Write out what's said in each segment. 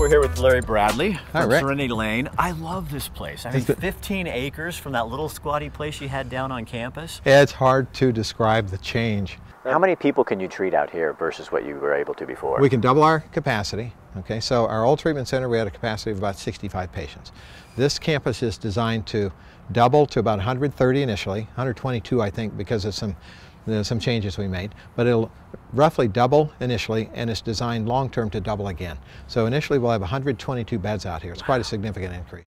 We're here with Larry Bradley from Rick. Serenity Lane. I love this place. I mean, 15 acres from that little squatty place you had down on campus. It's hard to describe the change. How many people can you treat out here versus what you were able to before? We can double our capacity. Okay, so our old treatment center, we had a capacity of about 65 patients. This campus is designed to double to about 130 initially, 122 I think because of some changes we made, but it'll roughly double initially, and it's designed long-term to double again. So initially we'll have 122 beds out here. It's quite a significant increase.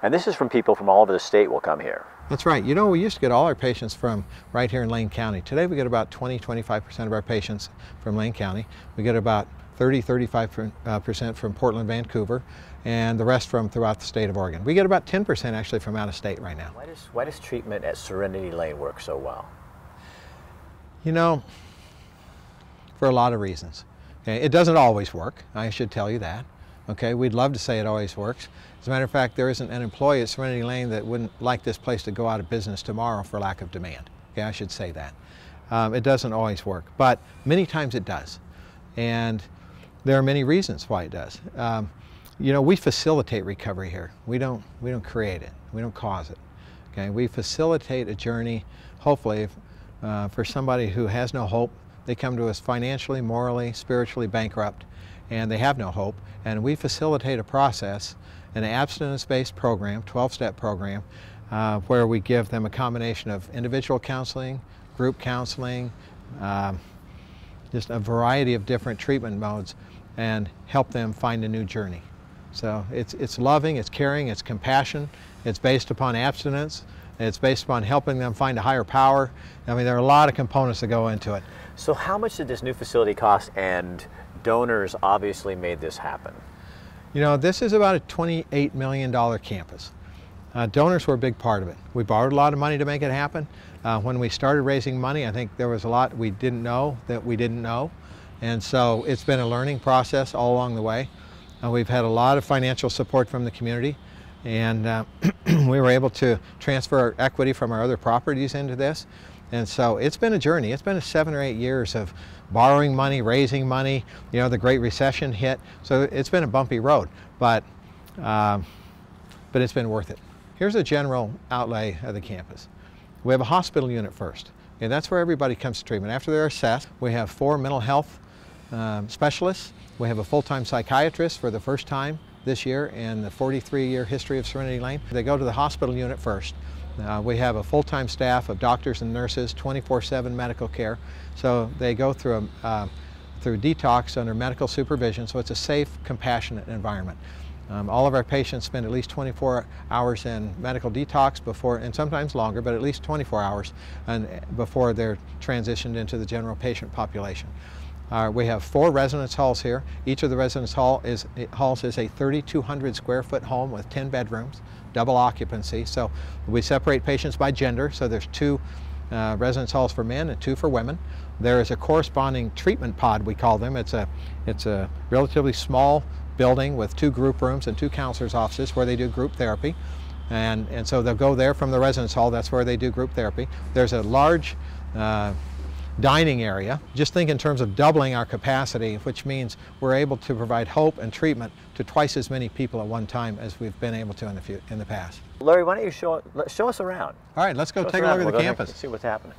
And this is from people from all over the state will come here. That's right. You know, we used to get all our patients from right here in Lane County. Today we get about 20-25% of our patients from Lane County. We get about 30-35% from Portland, Vancouver, and the rest from throughout the state of Oregon. We get about 10% actually from out of state right now. Why does treatment at Serenity Lane work so well? You know, for a lot of reasons. Okay, it doesn't always work, I should tell you that. Okay, we'd love to say it always works. As a matter of fact, there isn't an employee at Serenity Lane that wouldn't like this place to go out of business tomorrow for lack of demand. Okay, I should say that. It doesn't always work, but many times it does. And there are many reasons why it does. You know, we facilitate recovery here. We don't create it. We don't cause it. Okay, we facilitate a journey, hopefully, for somebody who has no hope. They come to us financially, morally, spiritually bankrupt, and they have no hope. And we facilitate a process, an abstinence-based program, 12-step program, where we give them a combination of individual counseling, group counseling, just a variety of different treatment modes, and help them find a new journey. So it's loving, it's caring, it's compassion, it's based upon abstinence, it's based upon helping them find a higher power. I mean, there are a lot of components that go into it. So how much did this new facility cost, and donors obviously made this happen? You know, this is about a $28 million campus. Donors were a big part of it. We borrowed a lot of money to make it happen. When we started raising money, I think there was a lot we didn't know that we didn't know. And so it's been a learning process all along the way. We've had a lot of financial support from the community, and we were able to transfer our equity from our other properties into this. And so it's been a journey. It's been 7 or 8 years of borrowing money, raising money. You know, the Great Recession hit, so it's been a bumpy road, but it's been worth it. Here's a general outlay of the campus. We have a hospital unit first, and that's where everybody comes to treatment. After they're assessed, we have 4 mental health specialists. We have a full-time psychiatrist for the first time this year in the 43-year history of Serenity Lane. They go to the hospital unit first. We have a full-time staff of doctors and nurses, 24/7 medical care. So they go through detox under medical supervision, so it's a safe, compassionate environment. All of our patients spend at least 24 hours in medical detox before, and sometimes longer, but at least 24 hours before they're transitioned into the general patient population. We have 4 residence halls here. Each of the residence halls is a 3,200 square foot home with 10 bedrooms, double occupancy. So we separate patients by gender, so there's 2 residence halls for men and 2 for women. There is a corresponding treatment pod, we call them. It's a relatively small building with 2 group rooms and 2 counselors' offices where they do group therapy. And so they'll go there from the residence hall. That's where they do group therapy. There's a large dining area. Just think in terms of doubling our capacity, which means we're able to provide hope and treatment to twice as many people at one time as we've been able to in the past. Larry, why don't you show us around? All right, let's go take a look at the campus. See what's happening.